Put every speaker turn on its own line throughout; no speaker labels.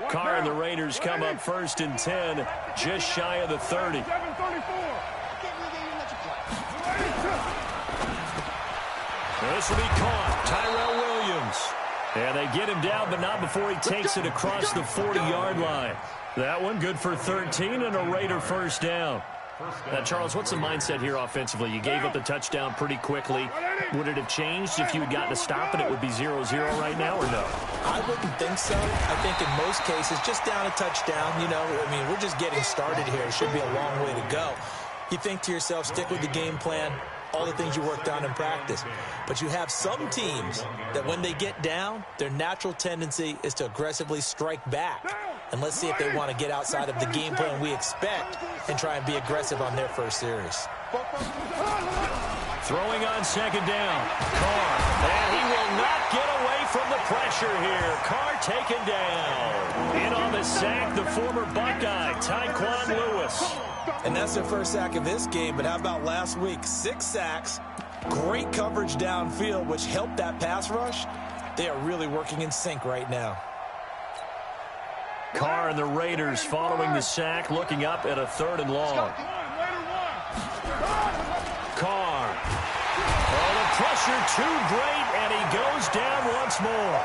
Carr and the Raiders come up 1st and 10, just shy of the 30. This will be caught. Tyrell Williams. And they get him down, but not before he takes it across the 40-yard line. That one good for 13 and a Raider first down. Now, Charles, what's the mindset here offensively? You gave up the touchdown pretty quickly. Would it have changed if you had gotten a stop and it would be 0-0 right now, or no?
I wouldn't think so. I think in most cases, just down a touchdown, you know, I mean, we're just getting started here. It should be a long way to go. You think to yourself, stick with the game plan, all the things you worked on in practice. But you have some teams that when they get down, their natural tendency is to aggressively strike back. And let's see if they want to get outside of the game plan we expect and try and be aggressive on their first series.
Throwing on 2nd down. Carr. And he will not get away from the pressure here. Carr taken down. In on the sack, the former Buckeye, Tyquan Lewis.
And that's their first sack of this game, but how about last week? 6 sacks, great coverage downfield, which helped that pass rush. They are really working in sync right now.
Carr and the Raiders following the sack, looking up at a 3rd and long. Carr. Oh, the pressure too great, and he goes down once more.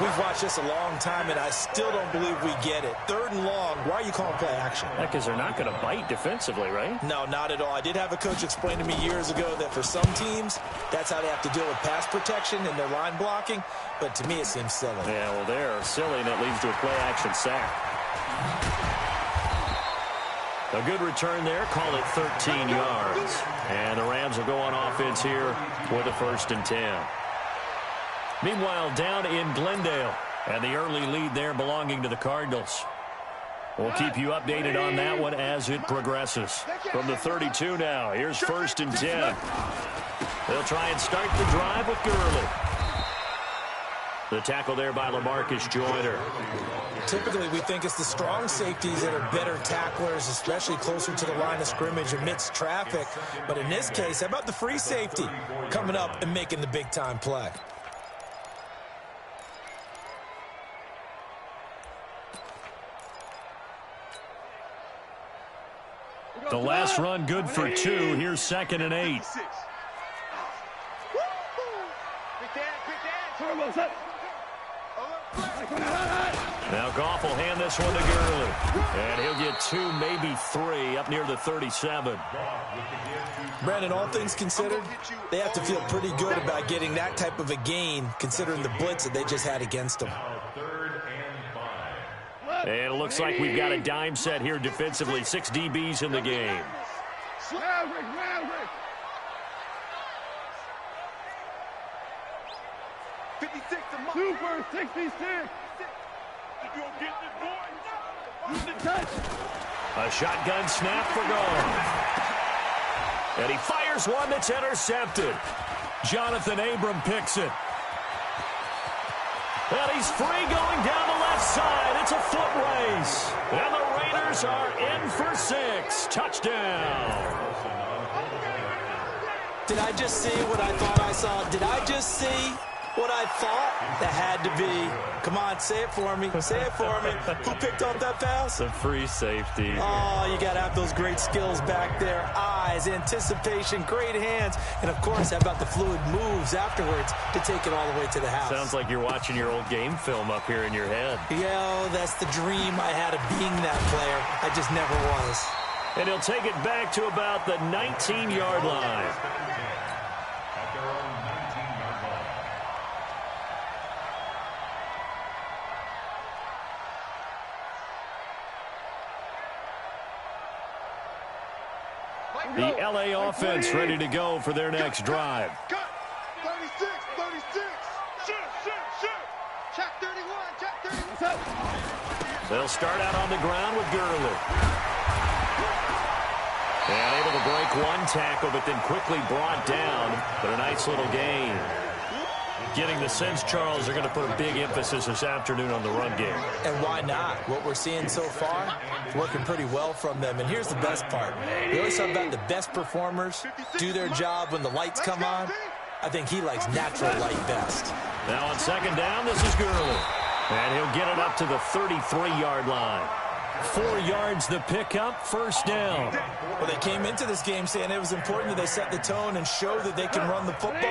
We've watched this a long time, and I still don't believe we get it. 3rd and long. Why are you calling play action?
Because they're not going to bite defensively, right?
No, not at all. I did have a coach explain to me years ago that for some teams, that's how they have to deal with pass protection and their line blocking. But to me, it seems silly.
Yeah, well, they're silly, and it leads to a play-action sack. A good return there. Call it 13 yards. And the Rams will go on offense here with a 1st and 10. Meanwhile, down in Glendale, and the early lead there belonging to the Cardinals. We'll keep you updated on that one as it progresses. From the 32 now, here's 1st and 10. They'll try and start the drive with Gurley. The tackle there by LaMarcus Joyner.
Typically, we think it's the strong safeties that are better tacklers, especially closer to the line of scrimmage amidst traffic. But in this case, how about the free safety coming up and making the big-time play?
The last run good for 2. Here's 2nd and 8. Now Goff will hand this one to Gurley. And he'll get 2, maybe 3, up near the 37.
Brandon, all things considered, they have to feel pretty good about getting that type of a gain, considering the blitz that they just had against them.
And it looks like we've got a dime set here defensively. 6 DBs in the game.
Super 66.
A shotgun snap for goal. And he fires one that's intercepted. Jonathan Abram picks it. And he's free going down the left side. It's a foot race. And the Raiders are in for 6. Touchdown.
Did I just see what I thought I saw? Did I just see what I thought? That had to be. Come on, say it for me. Say it for me. Who picked up that pass?
The free safety.
Oh, you got to have those great skills back there. Eyes, anticipation, great hands. And, of course, how about the fluid moves afterwards to take it all the way to the house?
Sounds like you're watching your old game film up here in your head.
Yeah, that's the dream I had of being that player. I just never was.
And he'll take it back to about the 19-yard line. The LA offense ready to go for their next drive.
36, 36. Shoot. Check 31, check 31.
They'll start out on the ground with Gurley. And able to break one tackle, but then quickly brought down. But a nice little gain. Getting the sense, Charles, they're going to put a big emphasis this afternoon on the run game.
And why not? What we're seeing so far is working pretty well from them. And here's the best part. We always talk about the best performers do their job when the lights come on. I think he likes natural light best.
Now on 2nd down, this is Gurley. And he'll get it up to the 33-yard line. 4 yards the pickup, first down.
Well, they came into this game saying it was important that they set the tone and show that they can run the football.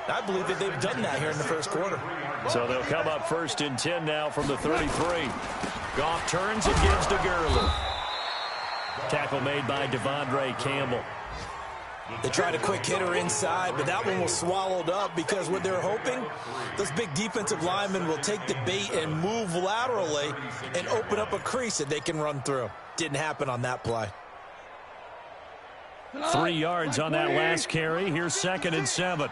I believe that they've done that here in the first quarter.
So they'll come up first and 10 now from the 33. Goff turns and gives to Gurley. Tackle made by Devondre Campbell.
They tried a quick hitter inside, but that one was swallowed up because what they're hoping, those big defensive linemen will take the bait and move laterally and open up a crease that they can run through. Didn't happen on that play.
3 yards on that last carry. Here's 2nd and 7.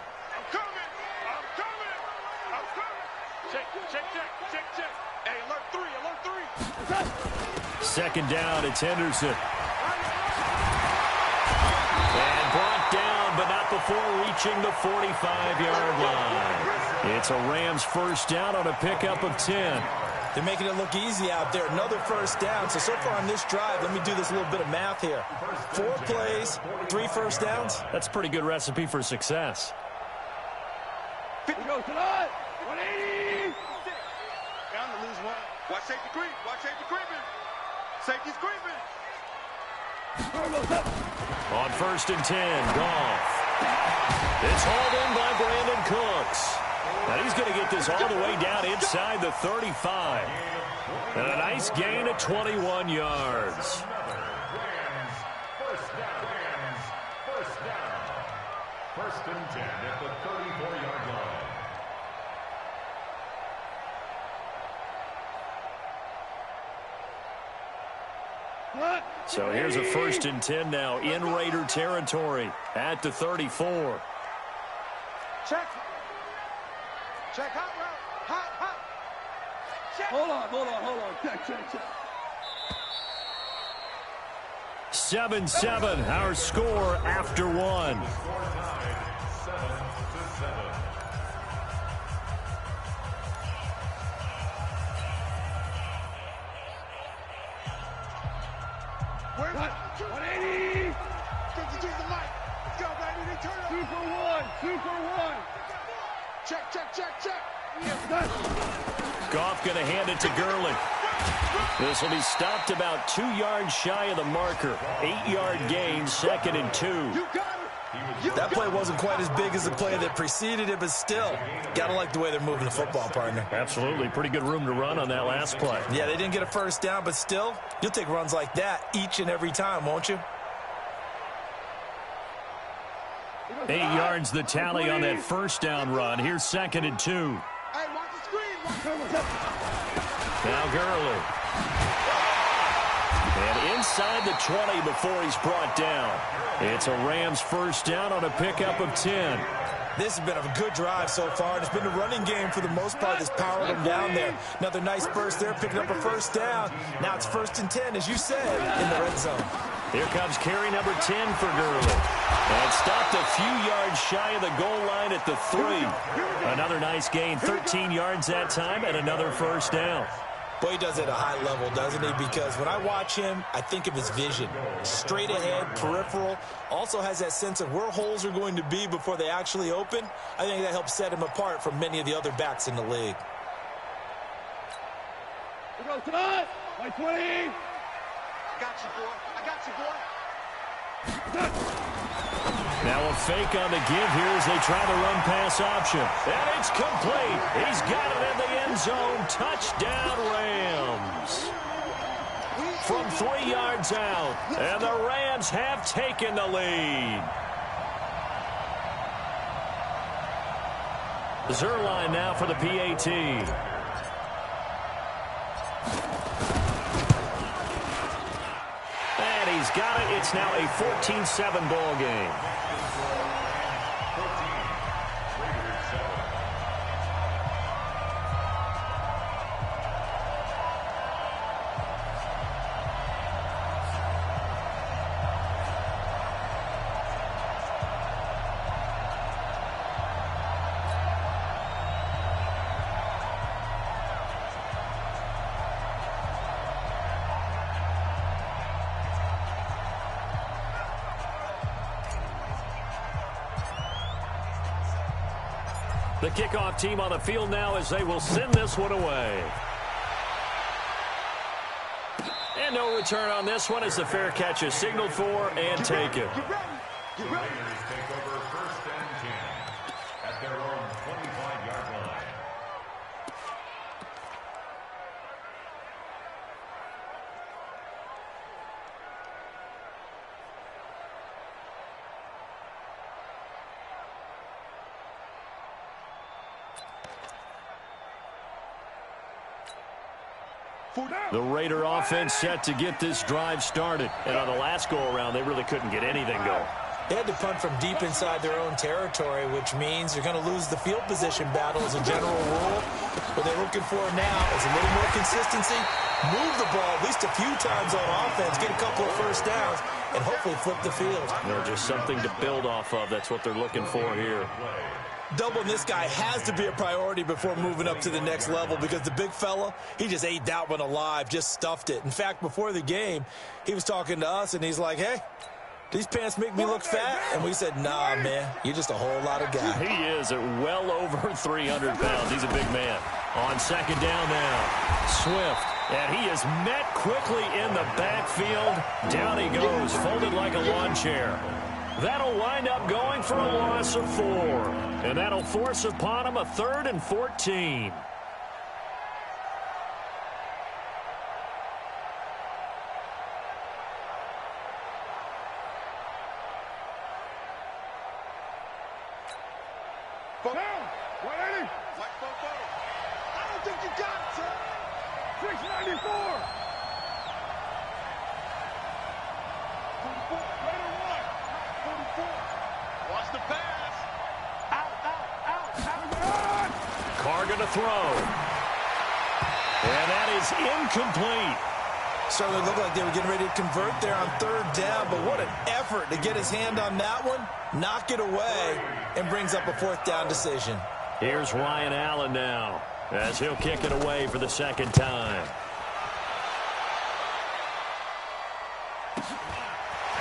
Second down, it's Henderson. And brought down, but not before reaching the 45-yard line. It's a Rams first down on a pickup of 10.
They're making it look easy out there. Another first down. So far on this drive, let me do this little bit of math here. 4 plays, 3 first downs.
That's a pretty good recipe for success.
50 goes to the 180. Bound to lose one. Watch safety creep. Watch safety creeping. Safety's creeping.
On 1st and 10, Goff. It's hauled in by Brandon Cooks. Now he's going to get this all the way down inside the 35. And a nice gain of 21 yards.
First and 10 at the 34-yard line.
So here's a 1st and 10 now in Raider territory at the 34.
Check. Check. Hot route. Hot. Check. Hold on. Check.
7-7, our score after 1.
Where's 180? Get the mic. Let's go, baby. They turn up. 2 for 1. Check.
Goff going to hand it to Gurley. This will be stopped about 2 yards shy of the marker. 8-yard gain, 2nd and 2.
You got it.
That play wasn't quite as big as the play that preceded it, but still, got to like the way they're moving the football, partner.
Absolutely. Pretty good room to run on that last play.
Yeah, they didn't get a first down, but still, you'll take runs like that each and every time, won't you?
8 yards the tally on that first down run. Here's 2nd and 2.
Hey, watch the screen.
Now Gurley. And inside the 20 before he's brought down. It's a Rams first down on a pickup of 10.
This has been a good drive so far. It's been the running game for the most part that's powered them down there. Another nice burst there, picking up a first down. Now it's 1st and 10, as you said, in the red zone.
Here comes carry number 10 for Gurley. And stopped a few yards shy of the goal line at the 3. Another nice gain, 13 yards that time, and another first down.
Boy, he does it at a high level, doesn't he? Because when I watch him, I think of his vision. Straight ahead, peripheral. Also has that sense of where holes are going to be before they actually open. I think that helps set him apart from many of the other backs in the league.
Here goes tonight. 20. I got you, boy.
Now a fake on the give here as they try the run pass option. And it's complete. He's got it in the end zone. Touchdown, Rams. From 3 yards out. And the Rams have taken the lead. Zerline now for the PAT. He's got it. It's now a 14-7 ball game. The kickoff team on the field now as they will send this one away. And no return on this one as the fair catch is signaled for and taken.
The Raiders take over 1st and 10 at their own 25-yard line.
The Raider offense set to get this drive started. And on the last go-around, they really couldn't get anything going.
They had to punt from deep inside their own territory, which means they're going to lose the field position battle as a general rule. What they're looking for now is a little more consistency, move the ball at least a few times on offense, get a couple of first downs, and hopefully flip the field.
Just something to build off of. That's what they're looking for here.
Doubling this guy has to be a priority before moving up to the next level because the big fella, he just ate that one alive, just stuffed it. In fact, before the game, he was talking to us, and he's like, hey, these pants make me look fat? And we said, nah, man, you're just a whole lot of guy.
He is at well over 300 pounds. He's a big man. On second down now, Swift. And he is met quickly in the backfield. Down he goes, folded like a lawn chair. That'll wind up going for a loss of 4. And that'll force upon him a 3rd and 14.
I don't think you got it, sir. 694. 44. Raider 1. 44. Watch the pass. Out.
Carr going to throw. And that is incomplete.
Certainly looked like they were getting ready to convert there on 3rd down, but what an effort to get his hand on that one, knock it away, and brings up a 4th down decision.
Here's Ryan Allen now as he'll kick it away for the 2nd time.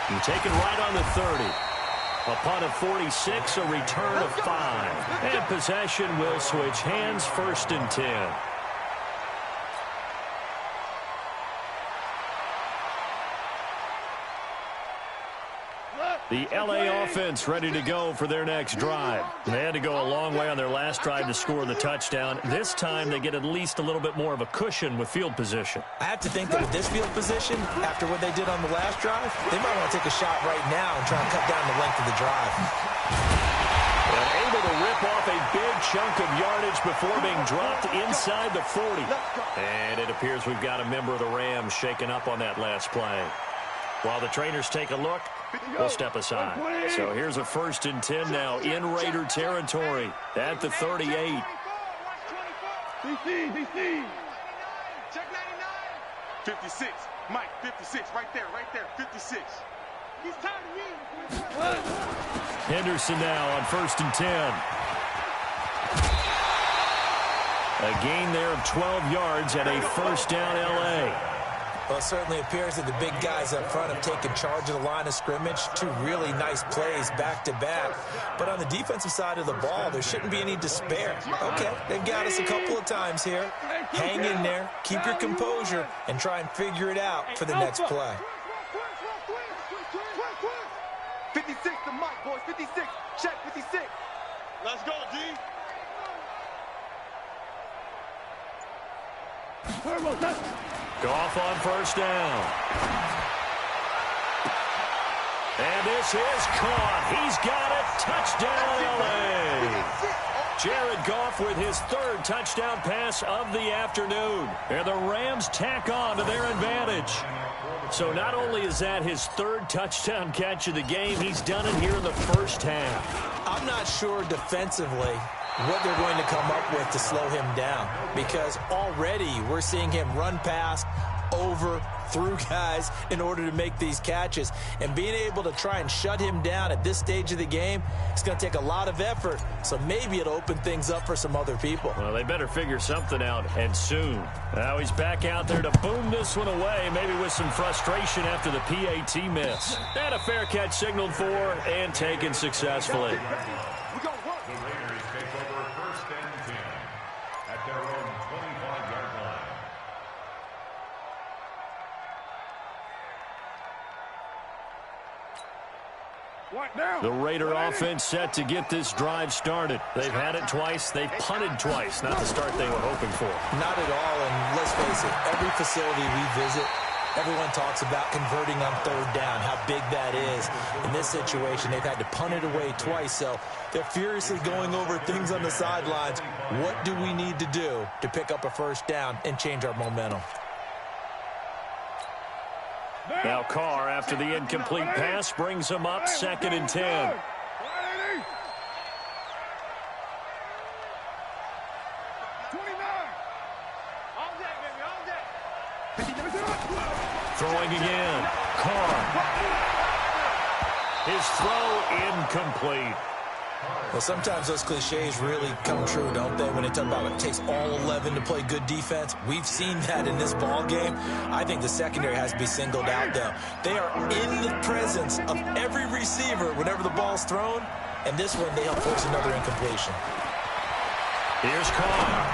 And taken right on the 30. A punt of 46, a return of 5. And possession will switch hands, 1st and 10. The LA offense ready to go for their next drive. They had to go a long way on their last drive to score the touchdown. This time they get at least a little bit more of a cushion with field position.
I have to think that with this field position, after what they did on the last drive, they might want to take a shot right now and try and cut down the length of the drive.
And able to rip off a big chunk of yardage before being dropped inside the 40. And it appears we've got a member of the Rams shaken up on that last play. While the trainers take a look, we'll step aside. So here's a 1st and 10 now in Raider territory at the 38.
DC. Check 99. 56. Mike, 56. Right there. 56. He's tired of me.
Henderson now on 1st and 10. A gain there of 12 yards at a 1st down LA.
Well, it certainly appears that the big guys up front have taken charge of the line of scrimmage. 2 really nice plays back-to-back. But on the defensive side of the ball, there shouldn't be any despair. Okay, they've got us a couple of times here. Hang in there, keep your composure, and try and figure it out for the next play.
56 to Mike, boys. 56. Check 56. Let's go, D.
Goff on 1st down. And this is caught. He's got it. Touchdown, LA. Jared Goff with his 3rd touchdown pass of the afternoon. And the Rams tack on to their advantage. So not only is that his 3rd touchdown catch of the game, he's done it here in the 1st half.
I'm not sure defensively what they're going to come up with to slow him down, because already we're seeing him run past, over, through guys in order to make these catches. And being able to try and shut him down at this stage of the game, it's going to take a lot of effort. So maybe it'll open things up for some other people.
Well, they better figure something out, and soon. Now he's back out there to boom this one away, maybe with some frustration after the PAT miss. And a fair catch signaled for and taken successfully.
The Raiders take over 1st
The Raider offense set to get this drive started. They've had it twice. They've punted twice. Not the start they were hoping for.
Not at all, and let's face it, every facility we visit, everyone talks about converting on third down, how big that is. In this situation, they've had to punt it away twice, so they're furiously going over things on the sidelines. What do we need to do to pick up a first down and change our momentum?
Now Carr, after the incomplete pass, brings him up 2nd and 10. Throwing again. Carr. His throw incomplete.
Well, sometimes those cliches really come true, don't they, when they talk about it takes all 11 to play good defense? We've seen that in this ball game. I think the secondary has to be singled out, though. They are in the presence of every receiver whenever the ball's thrown, and this one they help force another incompletion.
Here's Carr.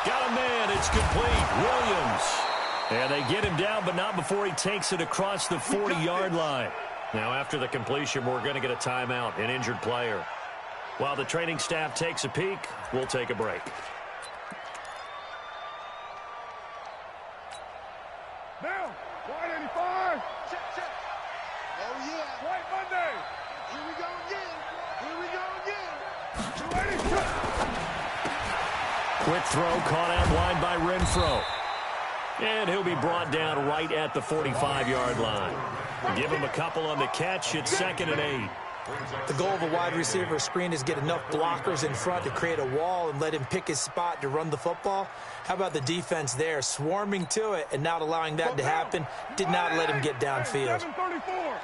Got a man. It's complete. Williams. And they get him down, but not before he takes it across the 40-yard line. Now, after the completion, we're going to get a timeout, an injured player. While the training staff takes a peek, we'll take a break.
Now, White 85. Check, check. Oh, yeah. White Monday. Here we go again. Here we go again. 280.
Quick throw caught out wide by Renfro. And he'll be brought down right at the 45-yard line. Give him a couple on the catch. It's 2nd and 8.
The goal of a wide receiver screen is get enough blockers in front to create a wall and let him pick his spot to run the football. How about the defense there, swarming to it and not allowing that to happen? Did not let him get downfield.
734.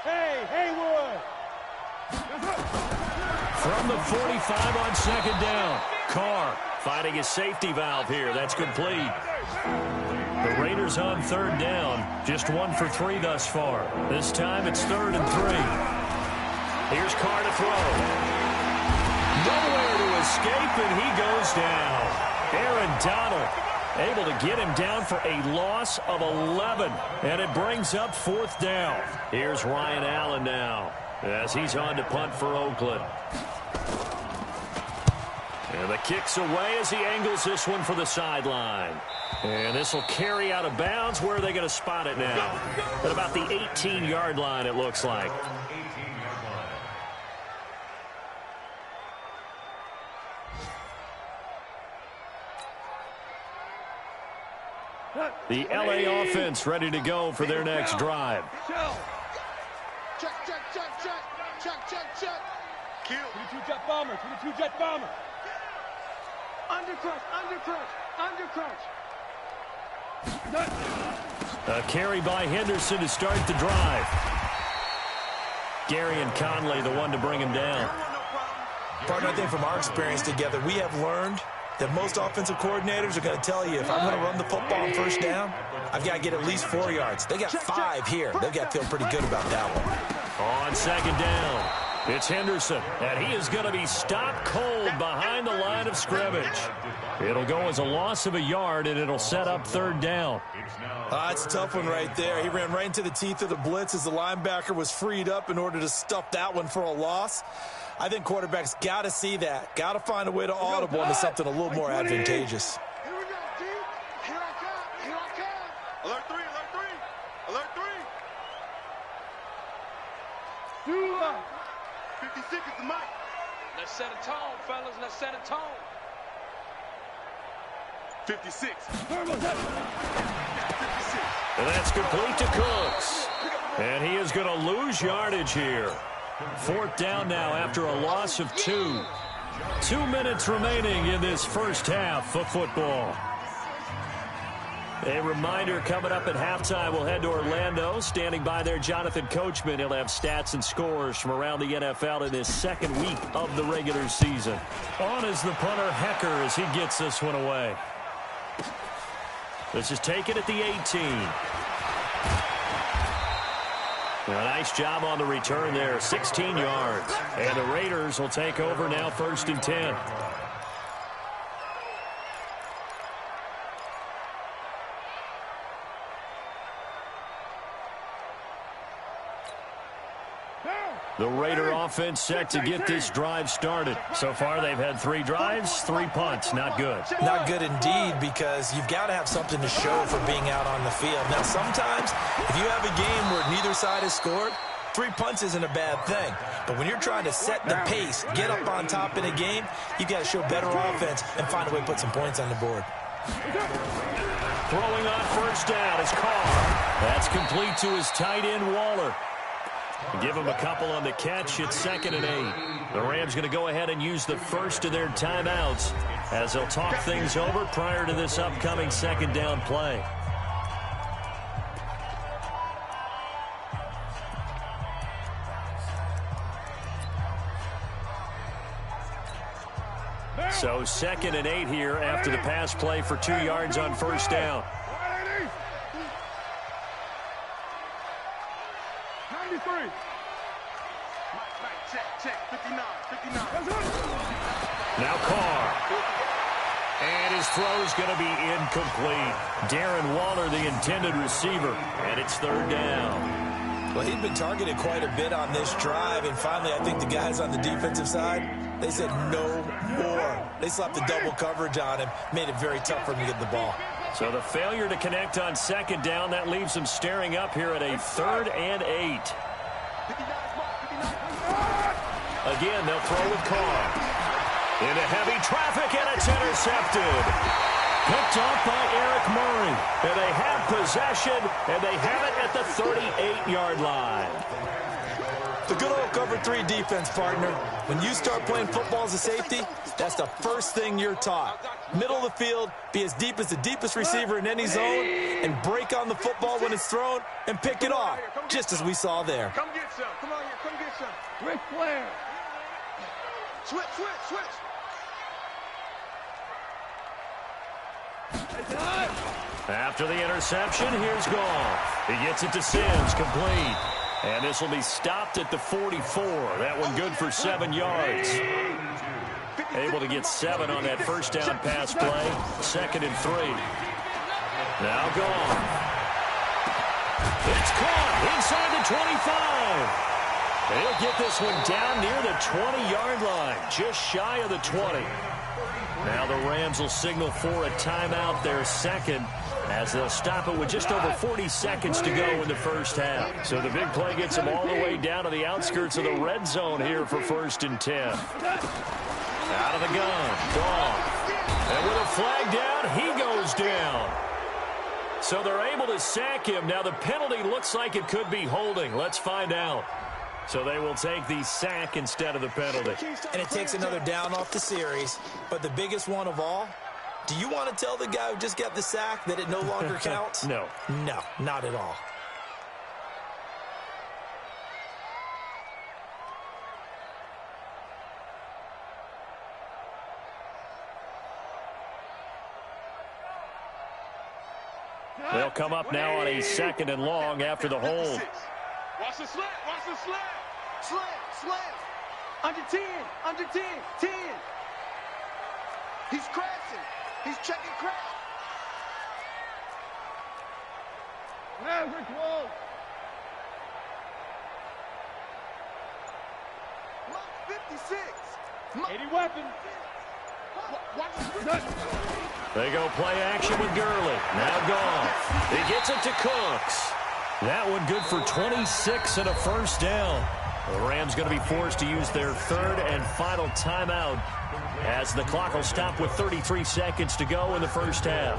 Hey, Haywood.
From the 45 on 2nd down. Carr finding his safety valve here. That's complete. The Raiders on 3rd down. Just 1 for 3 thus far. This time it's 3rd and 3. Here's Carr to throw. Nowhere to escape, and he goes down. Aaron Donald able to get him down for a loss of 11. And it brings up 4th down. Here's Ryan Allen now as he's on to punt for Oakland. And the kick's away as he angles this one for the sideline. And this will carry out of bounds. Where are they going to spot it now? At about the 18-yard line, it looks like. The LA offense ready to go for their next drive.
Check, check, check, check. Check, check, check. Kill. 22 jet bomber. 22 jet bomber. Undercrunch, undercrunch, undercrunch.
A carry by Henderson to start the drive. Gary and Conley, the one to bring him down.
Partner, I think from our experience together, we have learned that most offensive coordinators are going to tell you, if I'm going to run the football on 1st down, I've got to get at least 4 yards. They got 5 here. They've got to feel pretty good about that one.
On 2nd down, it's Henderson, and he is going to be stopped cold behind the line of scrimmage. It'll go as a loss of a yard, and it'll set up 3rd down.
That's a tough one right there. He ran right into the teeth of the blitz as the linebacker was freed up in order to stuff that one for a loss. I think quarterbacks got to see that. Got to find a way to audible into something a little more advantageous.
Here we go, G. Here I come. Here I come. Alert 3, alert 3. Alert 3. 56 is the mic. Let's set a tone, fellas. Let's set a tone. 56. 56.
And that's complete to Cooks. And he is going to lose yardage here. 4th down now after a loss of 2. 2 minutes remaining in this first half of football. A reminder, coming up at halftime, we'll head to Orlando. Standing by there, Jonathan Coachman. He'll have stats and scores from around the NFL in this 2nd week of the regular season. On is the punter, Hecker, as he gets this one away. This is taken at the 18. A nice job on the return there, 16 yards. And the Raiders will take over now, 1st and 10. The Raider offense set to get this drive started. So far, they've had 3 drives, 3 punts. Not good.
Not good indeed, because you've got to have something to show for being out on the field. Now, sometimes, if you have a game where neither side has scored, 3 punts isn't a bad thing. But when you're trying to set the pace, get up on top in a game, you've got to show better offense and find a way to put some points on the board.
Throwing on first down is Carr. That's complete to his tight end, Waller. Give him a couple on the catch. It's 2nd and 8. The Rams going to go ahead and use the first of their timeouts as they'll talk things over prior to this upcoming 2nd down play. So 2nd and 8 here after the pass play for 2 yards on first down.
93. Check, 59.
Now Carr. And his throw's going to be incomplete. Darren Waller, the intended receiver, and it's 3rd down.
Well, he'd been targeted quite a bit on this drive, and finally I think the guys on the defensive side, they said no more. They slapped the double coverage on him, made it very tough for him to get the ball.
So the failure to connect on 2nd down, that leaves them staring up here at a 3rd and 8. Again, they'll throw with Carr. Into heavy traffic, and it's intercepted. Picked off by Eric Murray. And they have possession, and they have it at the 38-yard line.
The good old cover 3 defense, partner. When you start playing football as a safety, that's the first thing you're taught. Middle of the field, be as deep as the deepest receiver in any zone, and break on the football when it's thrown, and pick it off, just as we saw there.
Come get some. Come on here. Come get some. Ric Flair. Switch.
After the interception, here's Goff. He gets it to Sims, complete. And this will be stopped at the 44. That one good for 7 yards. Able to get 7 on that first down pass play. 2nd and 3. Now Goff. It's caught inside the 25. They'll get this one down near the 20-yard line, just shy of the 20. Now the Rams will signal for a timeout, their 2nd, as they'll stop it with just over 40 seconds to go in the first half. So the big play gets them all the way down to the outskirts of the red zone here for 1st and 10. Out of the gun, Goff. And with a flag down, he goes down. So they're able to sack him. Now the penalty looks like it could be holding. Let's find out. So they will take the sack instead of the penalty.
And it takes another down off the series. But the biggest one of all, do you want to tell the guy who just got the sack that it no longer counts?
No.
No, not at all.
They'll come up now on a 2nd and long after the hold.
Watch the slant. Slant. Under 10. 10. He's crashing. He's checking crash. Maverick Wall. 56. 80 weapons.
They go play action with Gurley. Now Goff. He gets it to Cooks. That one good for 26 and a first down. The Rams going to be forced to use their 3rd and final timeout as the clock will stop with 33 seconds to go in the first half.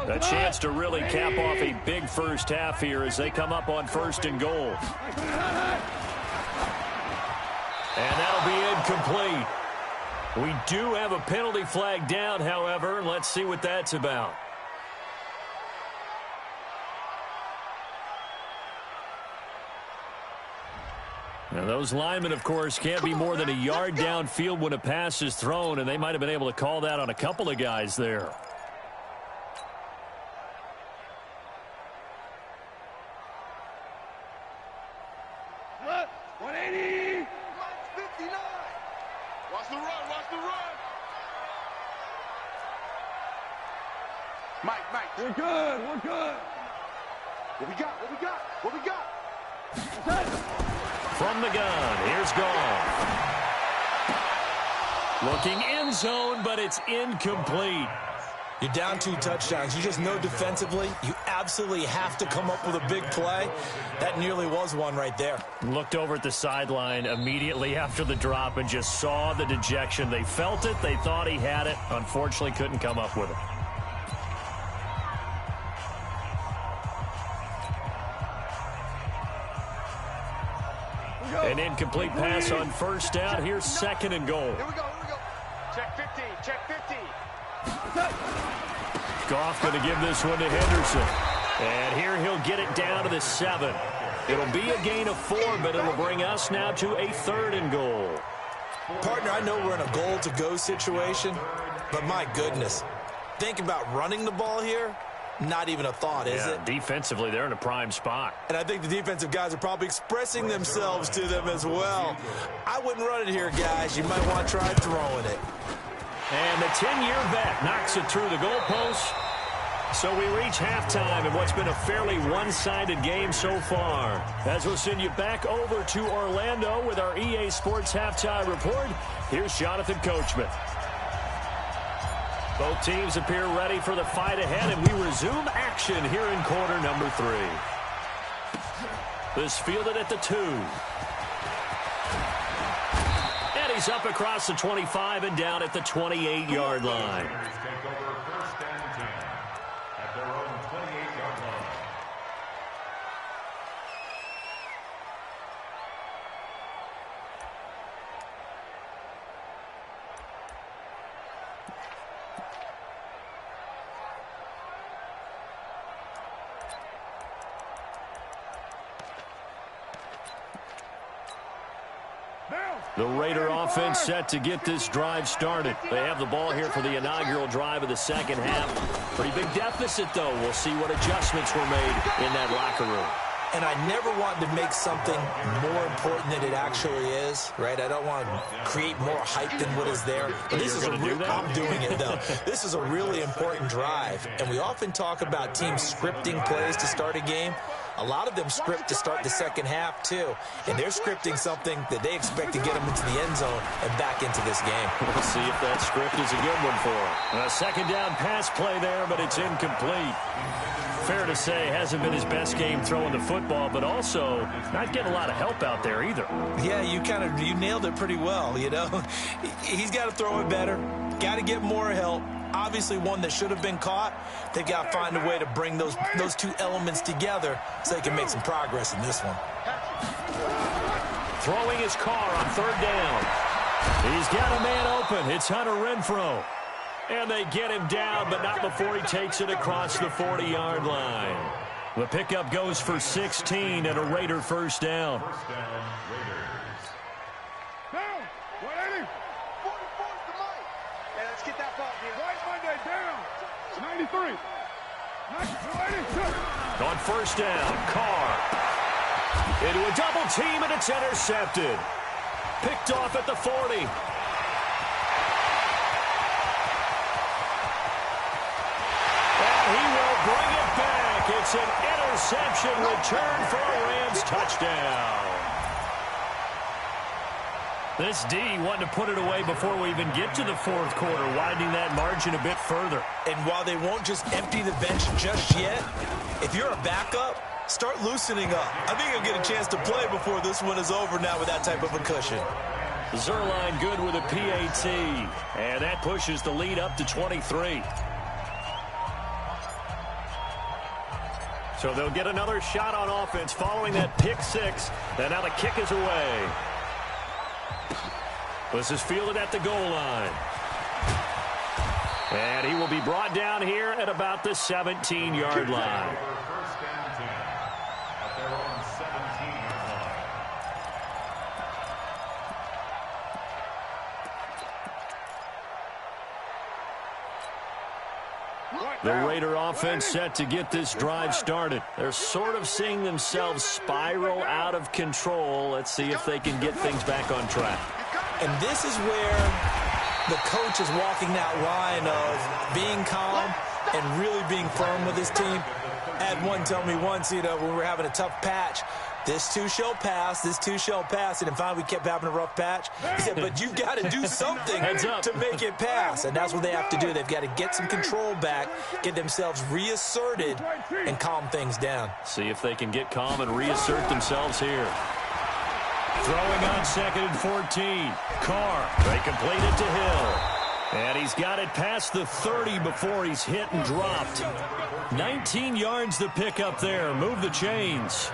A chance to really cap off a big first half here as they come up on 1st and goal. And that'll be incomplete. We do have a penalty flag down, however. Let's see what that's about. Now, those linemen, of course, can't be more than a yard downfield when a pass is thrown, and they might have been able to call that on a couple of guys there.
Watch the run, watch the run. Mike.
We're good.
What we got?
From the gun, here's Goff. Looking end zone, but it's incomplete.
You're down 2 touchdowns. You just know defensively you absolutely have to come up with a big play. That nearly was one right there.
Looked over at the sideline immediately after the drop and just saw the dejection. They felt it. They thought he had it. Unfortunately, couldn't come up with it. An incomplete pass on first down. Here's 2nd and goal.
Here we go. Check 15.
Goff going to give this one to Henderson. And here he'll get it down to the 7. It'll be a gain of 4, but it'll bring us now to a 3rd and goal.
Partner, I know we're in a goal-to-go situation, but my goodness. Think about running the ball here. Not even a thought, is it?
Defensively, they're in a prime spot.
And I think the defensive guys are probably expressing themselves to them as well. I wouldn't run it here, guys. You might want to try throwing it.
And the 10-year vet knocks it through the goalpost. So we reach halftime in what's been a fairly one-sided game so far. As we'll send you back over to Orlando with our EA Sports Halftime Report, here's Jonathan Coachman. Both teams appear ready for the fight ahead, and we resume action here in quarter number 3. This fielded at the 2. And he's up across the 25 and down at the 28-yard line.
Take over 1st and 10 at their own 28-yard line.
The Raider offense set to get this drive started. They have the ball here for the inaugural drive of the second half. Pretty big deficit, though. We'll see what adjustments were made in that locker room.
And I never want to make something more important than it actually is, right? I don't want to create more hype than what is there. But this is I'm doing it, though. This is a really important drive. And we often talk about teams scripting plays to start a game. A lot of them script to start the second half, too. And they're scripting something that they expect to get them into the end zone and back into this game.
We'll see if that script is a good one for them. A second down pass play there, but it's incomplete. Fair to say, hasn't been his best game throwing the football, but also not getting a lot of help out there either.
Yeah, you nailed it pretty well, you know. He's got to throw it better, got to get more help. Obviously one that should have been caught. They've got to find a way to bring those two elements together so they can make some progress in this one.
Throwing his car on 3rd down. He's got a man open. It's Hunter Renfrow. And they get him down, but not before he takes it across the 40-yard line. The pickup goes for 16 and a Raider first down.
First down, Raiders.
Down. 180.
44 to Mike. Hey, let's get that ball here.
Right Monday, down. 93. 182.
On first down, Carr. Into a double team, and it's intercepted. Picked off at the 40. Bring it back. It's an interception return for a Rams touchdown. This D wanting to put it away before we even get to the 4th quarter, widening that margin a bit further.
And while they won't just empty the bench just yet, if you're a backup, start loosening up. I think you'll get a chance to play before this one is over now with that type of a cushion.
Zerline good with a PAT. And that pushes the lead up to 23. So they'll get another shot on offense following that pick 6. And now the kick is away. This is fielded at the goal line. And he will be brought down here at about the 17-yard line.
First and 10 at their own 17-yard line.
The Raider offense set to get this drive started. They're sort of seeing themselves spiral out of control. Let's see if they can get things back on track.
And this is where the coach is walking that line of being calm and really being firm with his team. I had one tell me once, when we were having a tough patch, this too shall pass, this too shall pass. And finally we kept having a rough patch. He said, but you've got to do something to make it pass. And that's what they have to do. They've got to get some control back, get themselves reasserted, and calm things down.
See if they can get calm and reassert themselves here. Throwing on 2nd and 14. Carr, they complete it to Hill. And he's got it past the 30 before he's hit and dropped. 19 yards to pick up there. Move the chains.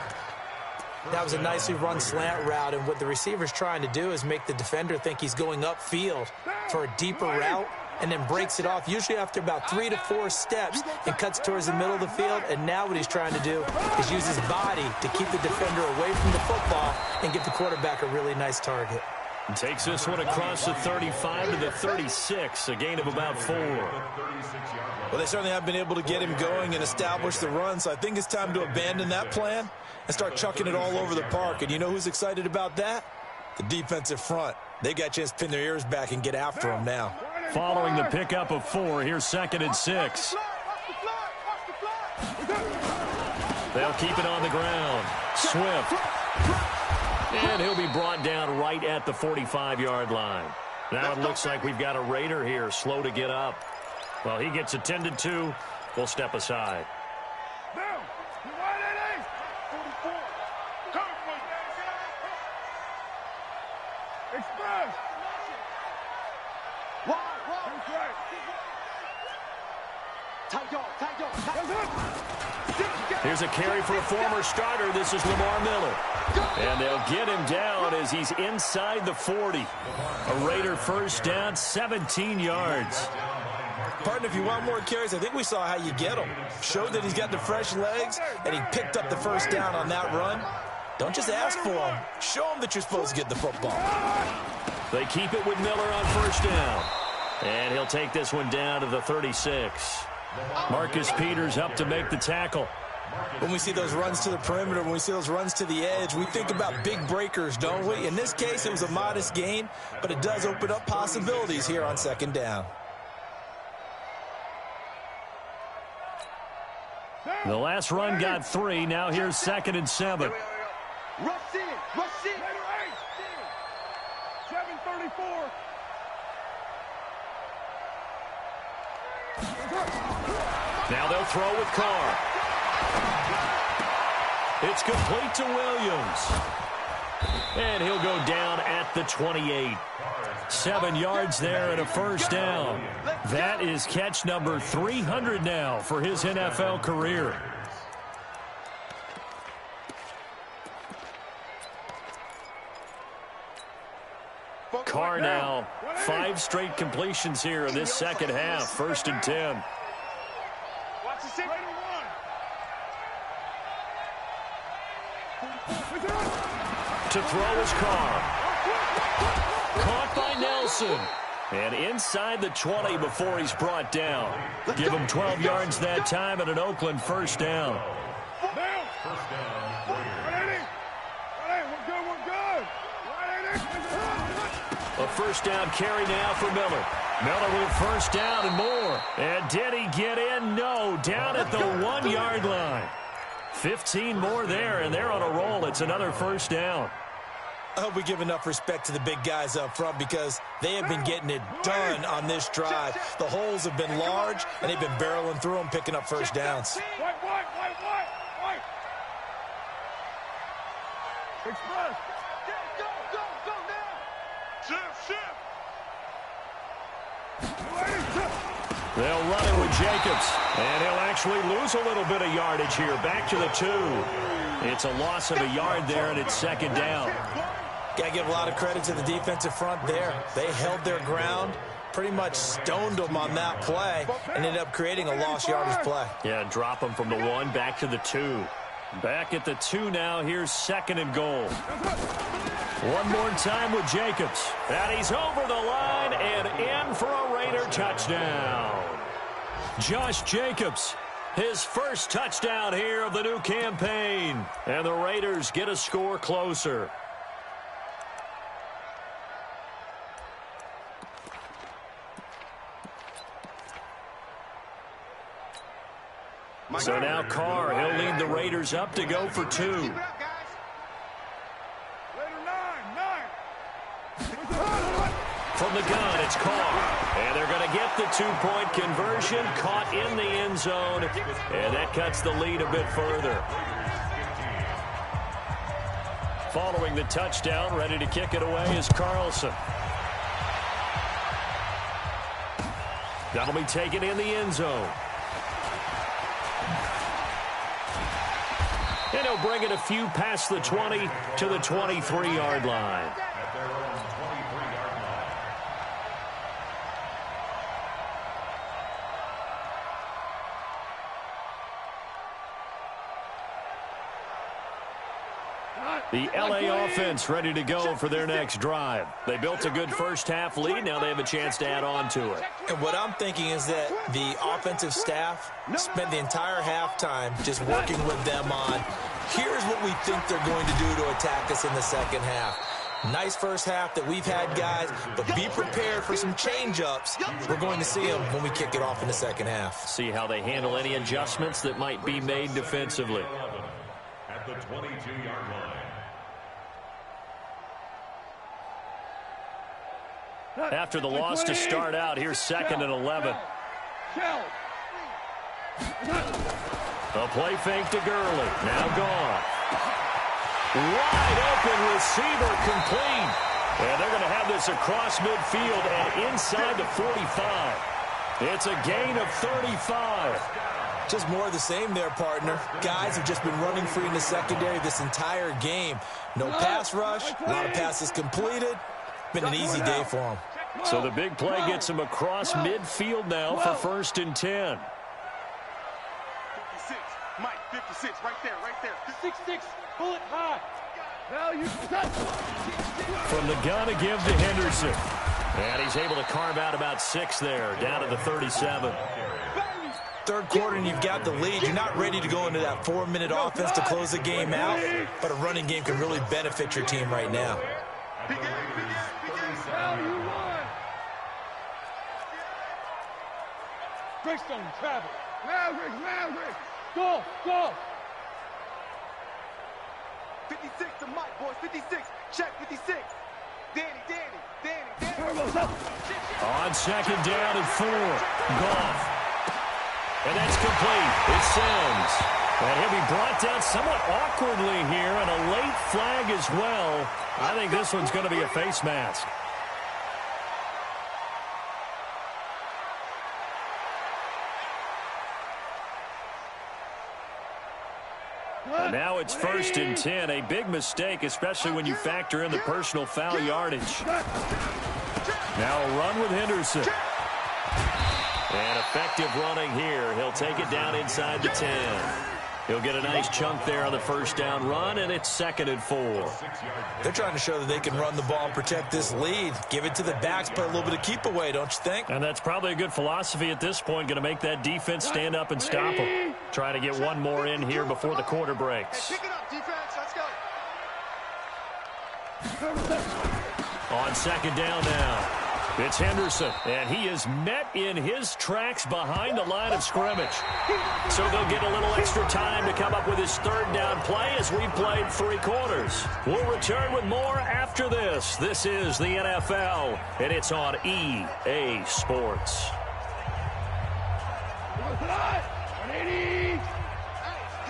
That was a nicely run slant route, and what the receiver's trying to do is make the defender think he's going upfield for a deeper route, and then breaks it off, usually after about 3 to 4 steps, and cuts towards the middle of the field. And now what he's trying to do is use his body to keep the defender away from the football and give the quarterback a really nice target.
And takes this one across the 35 to the 36, a gain of about 4.
Well, they certainly have been able to get him going and establish the run, so I think it's time to abandon that plan and start chucking it all over the park. And you know who's excited about that? The defensive front. They got a chance to pin their ears back and get after him now.
Following the pickup of 4, here's 2nd and 6. They'll keep it on the ground. Swift. And he'll be brought down right at the 45-yard line. Now it looks like we've got a Raider here, slow to get up. Well, he gets attended to. We'll step aside.
Express.
Here's a carry for a former starter. This is Lamar Miller. And they'll get him down as he's inside the 40. A Raider first down, 17 yards.
Partner, if you want more carries, I think we saw how you get them. Showed that he's got the fresh legs, and he picked up the first down on that run. Don't just ask for him. Show him that you're supposed to get the football.
They keep it with Miller on first down. And he'll take this one down to the 36. Marcus Peters up to make the tackle.
When we see those runs to the perimeter, when we see those runs to the edge, we think about big breakers, don't we? In this case, it was a modest gain, but it does open up possibilities here on 2nd down.
The last run got 3. Now here's 2nd and 7.
Rush in, rush in.
7:34.
Now they'll throw with Carr. It's complete to Williams. And he'll go down at the 28. 7 yards there and a first down. That is catch number 300 now for his NFL career. Carr now, 5 straight completions here in this second half. 1st and 10.
Watch the six.
To throw is Carr. Caught by Nelson. And inside the 20 before he's brought down. Give him 12 yards that time and an Oakland first down. A first down carry now for Miller. Miller with first down and more. And did he get in? No. Down at the 1-yard line. 15 more there, and they're on a roll. It's another first down.
I hope we give enough respect to the big guys up front because they have been getting it done on this drive. The holes have been large, and they've been barreling through them, picking up first downs.
Express.
Go now. Shift.
They'll run it with Jacobs, and he'll actually lose a little bit of yardage here. Back to the 2. It's a loss of a yard there, and it's 2nd down.
Got to give a lot of credit to the defensive front there. They held their ground, pretty much stoned them on that play, and ended up creating a lost yardage play.
Yeah, drop them from the 1 back to the 2. Back at the 2 now. Here's 2nd and goal. One more time with Jacobs. And he's over the line and in for a Raider touchdown. Josh Jacobs, his first touchdown here of the new campaign. And the Raiders get a score closer. So now Carr, he'll lead the Raiders up to go for 2.
Later, 9.
From the gun, it's Carr. And they're going to get the 2-point conversion, caught in the end zone. And that cuts the lead a bit further. Following the touchdown, ready to kick it away is Carlson. That'll be taken in the end zone. And he'll bring it a few past the 20 to the 23-yard line.
At their own 23-yard line.
The LA offense ready to go for their next drive. They built a good first-half lead. Now they have a chance to add on to it.
And what I'm thinking is that the offensive staff spent the entire halftime just working with them on, here's what we think they're going to do to attack us in the second half. Nice first half that we've had, guys, but be prepared for some change-ups. We're going to see them when we kick it off in the second half.
See how they handle any adjustments that might be made defensively.
At the 22-yard line.
After the loss to start out, here's 2nd and 11. A play fake to Gurley. Now gone. Wide open receiver complete. And they're going to have this across midfield and inside the 45. It's a gain of 35.
Just more of the same there, partner. Guys have just been running free in the secondary this entire game. No pass rush, a lot of passes completed. Been an easy day for them.
So the big play gets him across midfield now for 1st and 10.
56. Mike, 56. Right there, right there.
6-6. Bullet high. Now you
From the gun to give to Henderson. And he's able to carve out about 6 there, down to the 37.
Third quarter and you've got the lead. You're not ready to go into that 4-minute offense to close the game out, but a running game can really benefit your team right now.
Now you won. Brickstone, travel. Maverick. Go.
56 to Mike, boys. 56. Check 56. Danny.
On 2nd down and 4. Goff. And that's complete. It's Sims. And he'll be brought down somewhat awkwardly here, and a late flag as well. I think this one's going to be a face mask. And now it's 1st and 10. A big mistake, especially when you factor in the personal foul yardage. Now a run with Henderson. And effective running here. He'll take it down inside the 10. He'll get a nice chunk there on the 1st down run, and it's 2nd and 4.
They're trying to show that they can run the ball and protect this lead. Give it to the backs, play a little bit of keep away, don't you think?
And that's probably a good philosophy at this point. Going to make that defense stand up and stop them. Trying to get one more in here before the quarter breaks.
Pick it up, defense. Let's go.
On 2nd down now. It's Henderson, and he is met in his tracks behind the line of scrimmage. So they'll get a little extra time to come up with his 3rd down play as we've played 3 quarters. We'll return with more after this. This is the NFL, and it's on EA Sports.
180.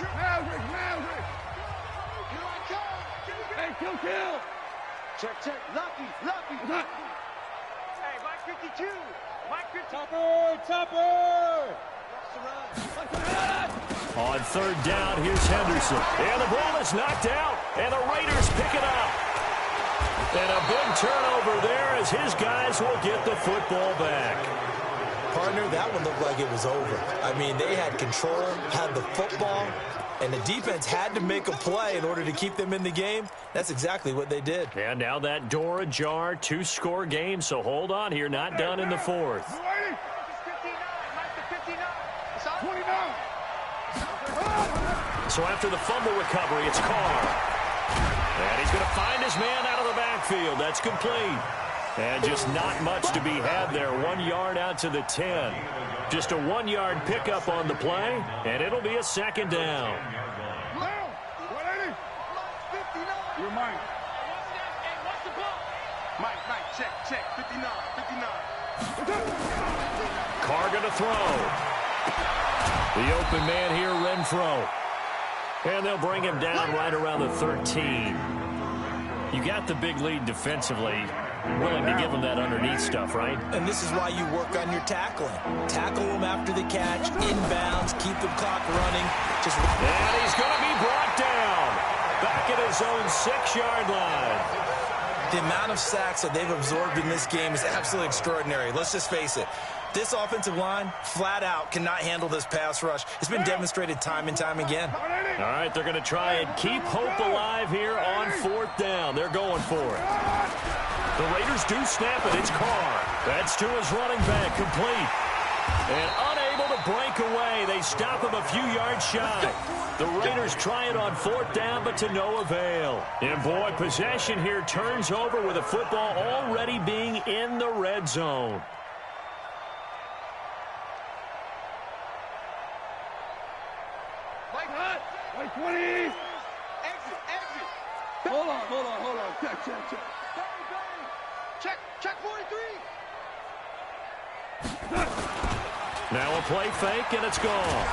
Maverick.
Here I come.
Hey, kill.
Check. Lucky. Hey, Mike 52. Mike 52.
Topper.
On 3rd down, here's Henderson. And the ball is knocked out, and the Raiders pick it up. And a big turnover there as his guys will get the football back.
Partner, that one looked like it was over. I mean, they had control, had the football, and the defense had to make a play in order to keep them in the game. That's exactly what they did.
And now that door ajar, 2-score game, so hold on here, not done in the 4th.
29.
So after the fumble recovery, it's Carr. And he's going to find his man out of the backfield. That's complete. And just not much to be had there. 1 yard out to the 10. Just a 1 yard pickup on the play, and it'll be a second down.
You're mine.
Mike, check, 59.
Carr going to throw. The open man here, Renfro. And they'll bring him down right around the 13. You got the big lead defensively. Willing to give him that underneath stuff, right?
And this is why you work on your tackling. Tackle him after the catch, inbounds, keep the clock running.
And he's going to be brought down. Back at his own 6-yard line.
The amount of sacks that they've absorbed in this game is absolutely extraordinary. Let's just face it. This offensive line, flat out, cannot handle this pass rush. It's been demonstrated time and time again.
All right, they're going to try and keep hope alive here on 4th down. They're going for it. The Raiders do snap it. It's Carr. That's to his running back, complete. And unable to break away. They stop him a few yards shy. The Raiders try it on 4th down, but to no avail. And boy, possession here turns over with the football already being in the red zone.
Like 20. Exit. Hold on. Check 43.
Now a play fake, and it's gone.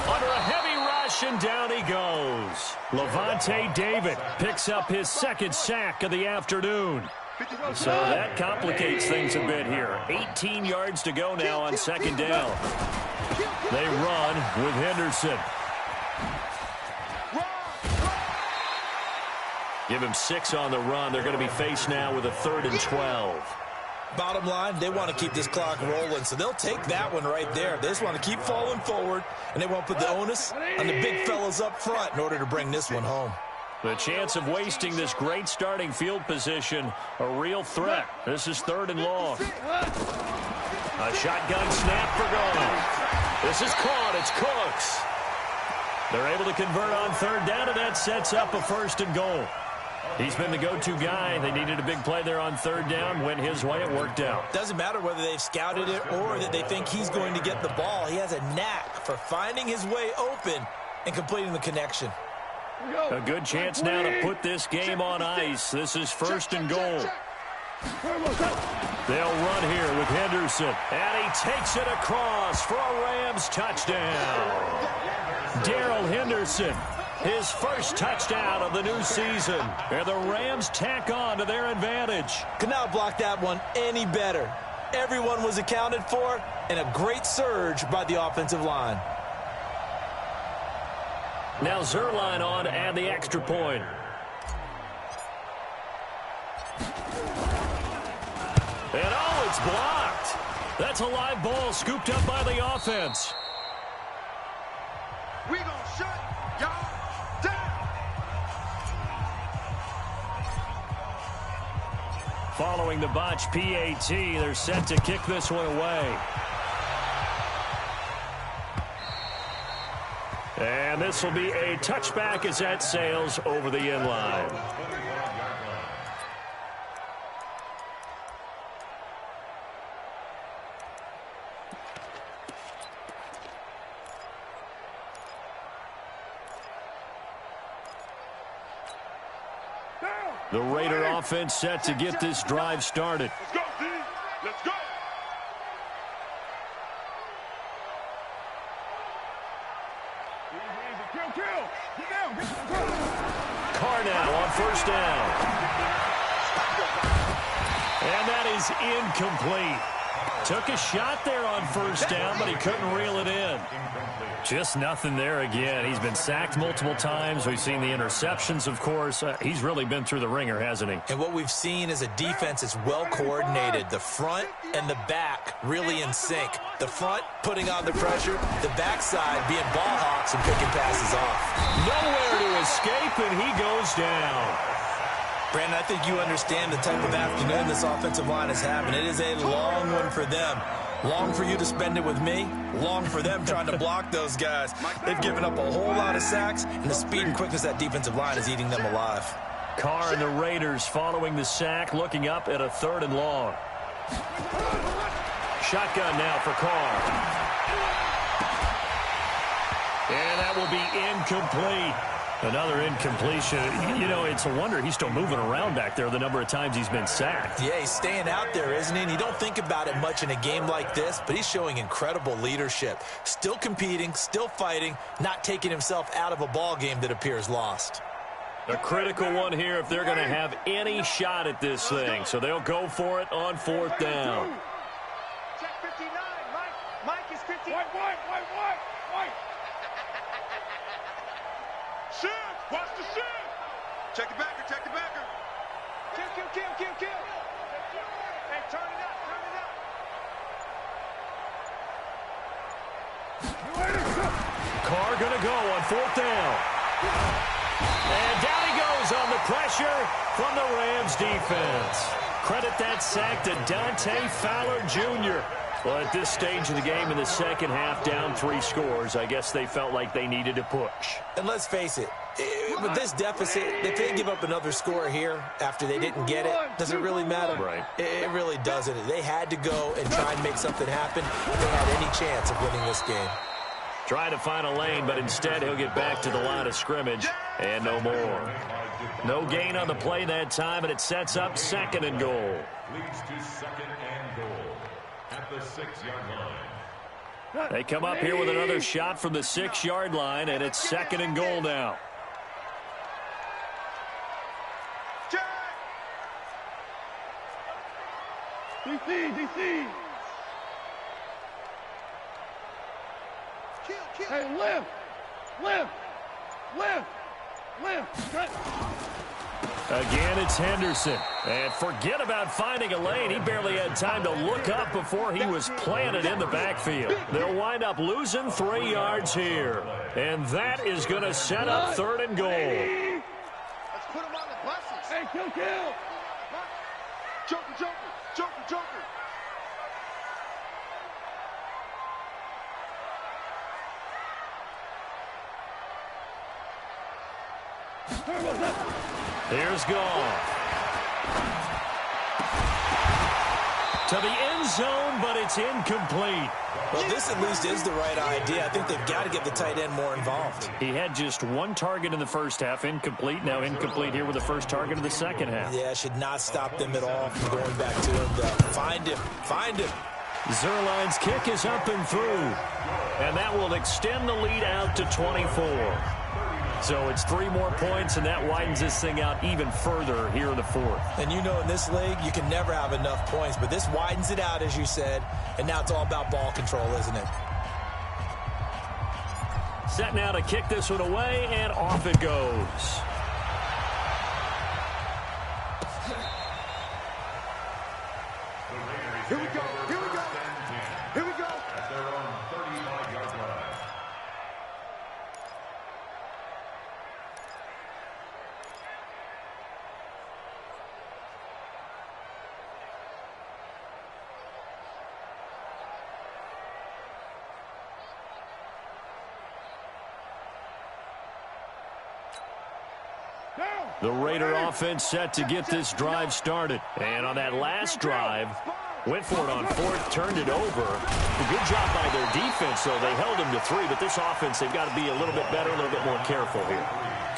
Under a heavy rush, and down he goes. Levante David picks up his 2nd sack of the afternoon. So that complicates things a bit here. 18 yards to go now on 2nd down. They run with Henderson. Give him 6 on the run. They're going to be faced now with a 3rd and 12.
Bottom line, they want to keep this clock rolling, so they'll take that one right there. They just want to keep falling forward, and they won't put the onus on the big fellas up front in order to bring this one home.
The chance of wasting this great starting field position, a real threat. This is 3rd and long. A shotgun snap for goal. This is caught. It's Cooks. They're able to convert on 3rd down, and that sets up a 1st and goal. He's been the go-to guy. They needed a big play there on 3rd down. Went his way. It worked out.
Doesn't matter whether they've scouted it or that they think he's going to get the ball. He has a knack for finding his way open and completing the connection.
A good chance now to put this game on ice. This is 1st and goal. They'll run here with Henderson. And he takes it across for a Rams touchdown. Darrell Henderson, his 1st touchdown of the new season. And the Rams tack on to their advantage.
Could not block that one any better. Everyone was accounted for, and a great surge by the offensive line.
Now Zerline on to add the extra point. And oh, it's blocked. That's a live ball scooped up by the offense.
We gonna shut y'all down.
Following the botch PAT, they're set to kick this one away. And this will be a touchback as that sails over the end line. The Raider offense set to get this drive started.
Let's go, D. Let's go.
Carr now on 1st down. And that is incomplete. Took a shot there on 1st down, but he couldn't reel it in. Just nothing there again. He's been sacked multiple times. We've seen the interceptions, of course. He's really been through the ringer, hasn't he?
And what we've seen is a defense that's well coordinated. The front and the back really in sync. The front putting on the pressure, the backside being ball hawks and picking passes off.
Nowhere to escape, and he goes down.
Brandon, I think you understand the type of afternoon this offensive line is having. It is a long one for them. Long for you to spend it with me. Long for them trying to block those guys. They've given up a whole lot of sacks, and the speed and quickness of that defensive line is eating them alive.
Carr and the Raiders following the sack, looking up at a 3rd and long. Shotgun now for Carr. And that will be incomplete. Another incompletion. You know, it's a wonder he's still moving around back there the number of times he's been sacked.
Yeah, he's staying out there, isn't he? And you don't think about it much in a game like this, but he's showing incredible leadership. Still competing, still fighting, not taking himself out of a ball game that appears lost.
A critical one here if they're going to have any shot at this thing. So they'll go for it on 4th down.
Check 59. Mike is 50. White. Shit! Watch the shit! Check the backer. Kill. Hey, turn it up.
Carr going to go on 4th down. And down he goes on the pressure from the Rams defense. Credit that sack to Dante Fowler Jr. Well, at this stage of the game in the second half, down 3 scores, I guess they felt like they needed to push.
And let's face it, with this deficit, if they give up another score here after they didn't get it, does it really matter?
Right.
It really doesn't. They had to go and try and make something happen if they had any chance of winning this game.
Trying to find a lane, but instead he'll get back to the line of scrimmage and no more. No gain on the play that time, and it sets up 2nd and goal.
Leads to 2nd and goal at the 6-yard line.
They come up here with another shot from the 6-yard line, and it's 2nd and goal now.
DC. Hey, lift.
Again, it's Henderson. And forget about finding a lane. He barely had time to look up before he was planted in the backfield. They'll wind up losing 3 yards here. And that is going to set up 3rd and goal.
Let's put him on the buses.
Hey, kill.
Joker.
Here's Goff. To the end zone, but it's incomplete.
Well, this at least is the right idea. I think they've got to get the tight end more involved.
He had just 1 target in the first half, incomplete. Now incomplete here with the first target of the second half.
Yeah, should not stop them at all from going back to him. Find him.
Zerline's kick is up and through. And that will extend the lead out to 24. So it's 3 more points, and that widens this thing out even further here in the 4th.
And you know in this league, you can never have enough points, but this widens it out, as you said, and now it's all about ball control, isn't it?
Set now to kick this one away, and off it goes.
Here we go.
At their own 35-yard line.
The Raider offense set to get this drive started. And on that last drive, went for it on 4th, turned it over. A good job by their defense, though. They held them to 3, but this offense, they've got to be a little bit better, a little bit more careful here.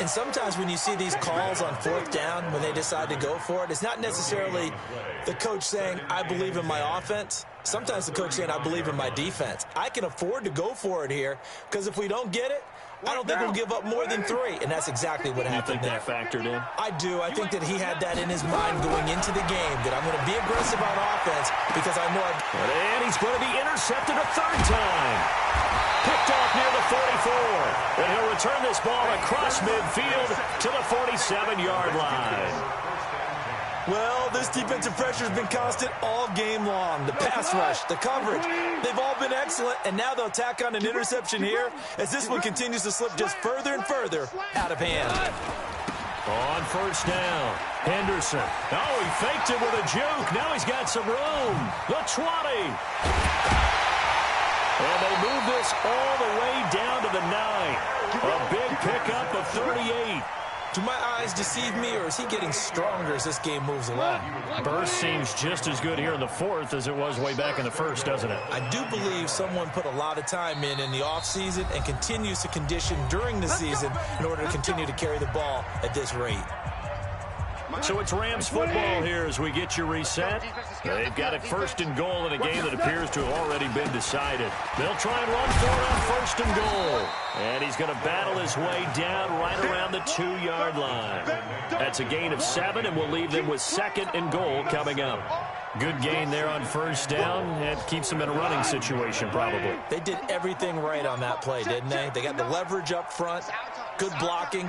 And sometimes when you see these calls on 4th down, when they decide to go for it, it's not necessarily the coach saying, I believe in my offense. Sometimes the coach saying, I believe in my defense. I can afford to go for it here, because if we don't get it, I don't think we'll give up more than 3, and that's exactly what happened there.
You think that factored in?
I do. I think that he had that in his mind going into the game, that I'm going to be aggressive on offense because I know
And he's going to be intercepted a 3rd time. Picked off near the 44. And he'll return this ball across midfield to the 47-yard line.
Well, this defensive pressure has been constant all game long. The pass rush, the coverage, they've all been excellent, and now they'll tack on an interception here as this one continues to slip just further and further out of hand.
On 1st down, Henderson. Oh, he faked it with a juke. Now he's got some room. The 20. And they move this all the way down to the 9. A big pickup of 38.
Do my eyes deceive me, or is he getting stronger as this game moves along?
Burst seems just as good here in the fourth as it was way back in the first, doesn't it?
I do believe someone put a lot of time in the offseason and continues to condition during the season in order to continue to carry the ball at this rate.
So it's Rams football here as we get you reset. They've got it first and goal in a game that appears to have already been decided. They'll try and run for it on first and goal. And he's going to battle his way down right around the 2-yard line. That's a gain of 7, and we'll leave them with second and goal coming up. Good gain there on first down. That keeps them in a running situation probably.
They did everything right on that play, didn't they? They got the leverage up front, good blocking,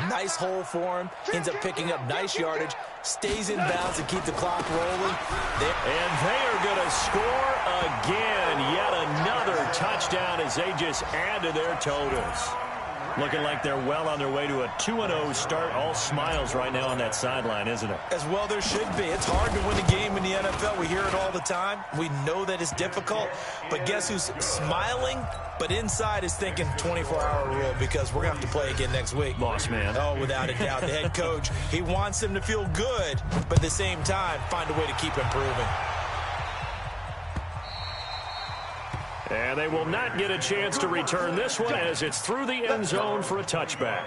nice hole for him, ends up picking up nice yardage, stays in bounds to keep the clock rolling.
And they are going to score again. Yet another touchdown as they just add to their totals. Looking like they're well on their way to a 2-0 start. All smiles right now on that sideline, isn't it?
As well there should be. It's hard to win a game in the NFL. We hear it all the time. We know that it's difficult. But guess who's smiling? But inside is thinking 24-hour rule because we're going to have to play again next week.
Boss man.
Oh, without a doubt. The head coach, he wants them to feel good, but at the same time, find a way to keep improving.
And they will not get a chance to return this one as it's through the end zone for a touchback.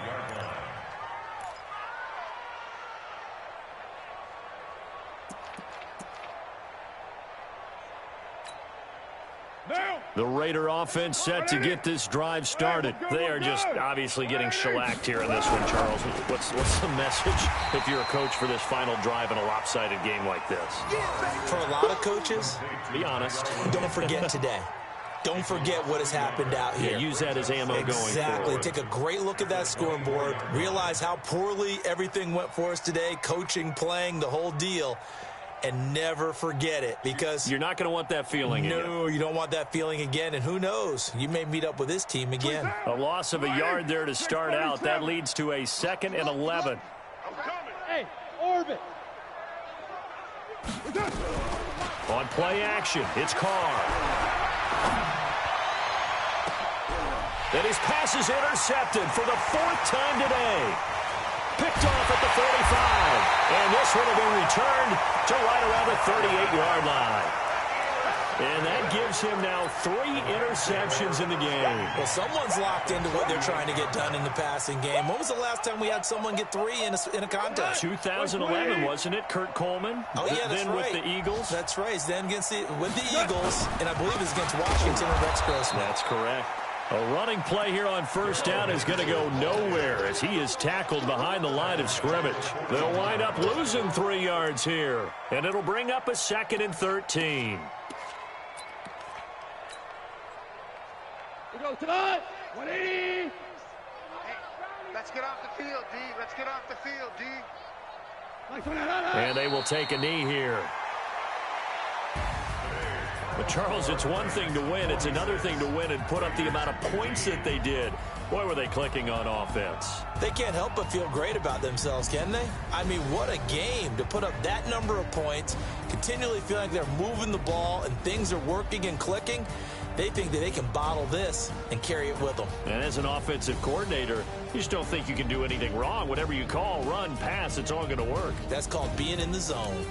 The Raider offense set to get this drive started. They are just obviously getting shellacked here in this one, Charles. What's the message if you're a coach for this final drive in a lopsided game like this?
For a lot of coaches,
be honest.
Don't forget today. Don't forget what has happened out here.
Yeah, use that as ammo going forward.
Exactly. Take a great look at that scoreboard. Realize how poorly everything went for us today. Coaching, playing, the whole deal. And never forget it, because
you're not going to want that feeling again.
No, you don't want that feeling again. And who knows? You may meet up with this team again.
A loss of a yard there to start out. That leads to a 2nd and 11.
Hey, orbit.
On play action, it's Carr. And his pass is intercepted for the 4th time today. Picked off at the 45. And this one will be returned to right around the 38-yard line. And that gives him now 3 interceptions in the game.
Well, someone's locked into what they're trying to get done in the passing game. When was the last time we had someone get 3 in a contest?
2011, wasn't it? Kurt Coleman.
Oh, yeah, that's
then
right.
with the Eagles.
That's right. Then with the Eagles, and I believe it's against Washington or Rex Grossman.
That's correct. A running play here on first down is going to go nowhere as he is tackled behind the line of scrimmage. They'll wind up losing 3 yards here, and it'll bring up a 2nd and 13.
We go tonight. 180.
Hey, let's get off the field, D. Let's get off the field, D.
And they will take a knee here. But, Charles, it's one thing to win. It's another thing to win and put up the amount of points that they did. Boy, were they clicking on offense.
They can't help but feel great about themselves, can they? I mean, what a game to put up that number of points, continually feel like they're moving the ball and things are working and clicking. They think that they can bottle this and carry it with them.
And as an offensive coordinator, you just don't think you can do anything wrong. Whatever you call, run, pass, it's all going to work.
That's called being in the zone.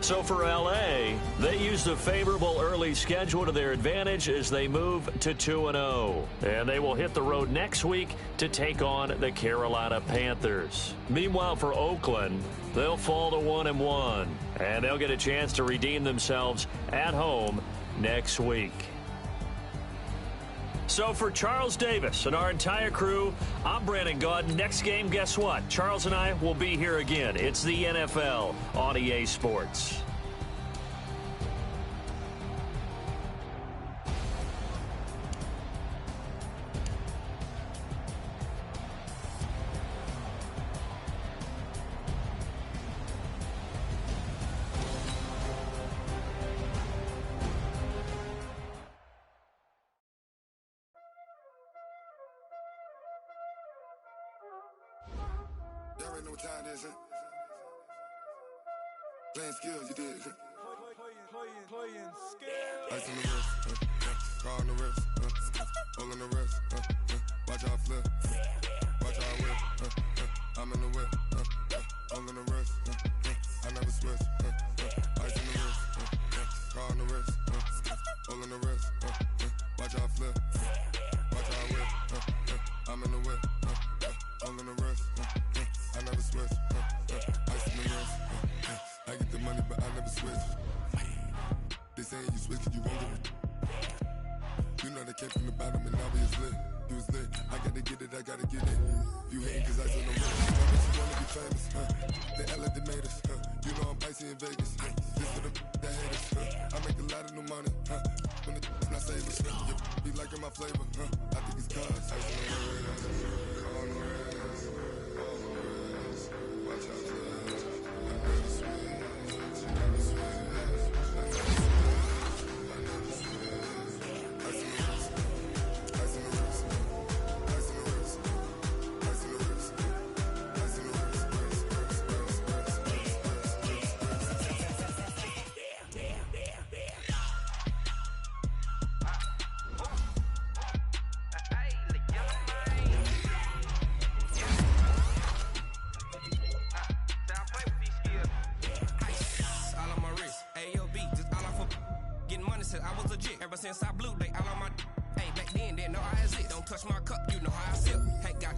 So for L.A., they used a favorable early schedule to their advantage as they move to 2-0. And they will hit the road next week to take on the Carolina Panthers. Meanwhile, for Oakland, they'll fall to 1-1. And they'll get a chance to redeem themselves at home next week. So for Charles Davis and our entire crew, I'm Brandon Gaudin. Next game, guess what? Charles and I will be here again. It's the NFL on EA Sports.
Y'all already know what time it is, huh? Playing skills, you did, huh? Playing skills. Ice on the wrist, car on the wrist, hole in the wrist, watch out flip, watch out I'm in the whip, I'm in the rest, I never switch, ice in the wrist, I get the money but I never switch. They saying you switch 'cause you won't get it. You know they came from the bottom and now we is lit. You was lit, I gotta get it, I gotta get it. You hating 'cause ice on the wrist, I bet you wanna be famous, They LA they made us, you know I'm icy in Vegas, this for the that hate us, I make a lot of new money, when the not saving, be liking my flavor, I think it's cause ice on the wrist, on the wrist, on the wrist, watch out for that, I never switch, I never switch, I never switch.
Since I blew, they all on my. Hey, back then, didn't know I exist. Don't touch my cup, you know how I feel. Hey, got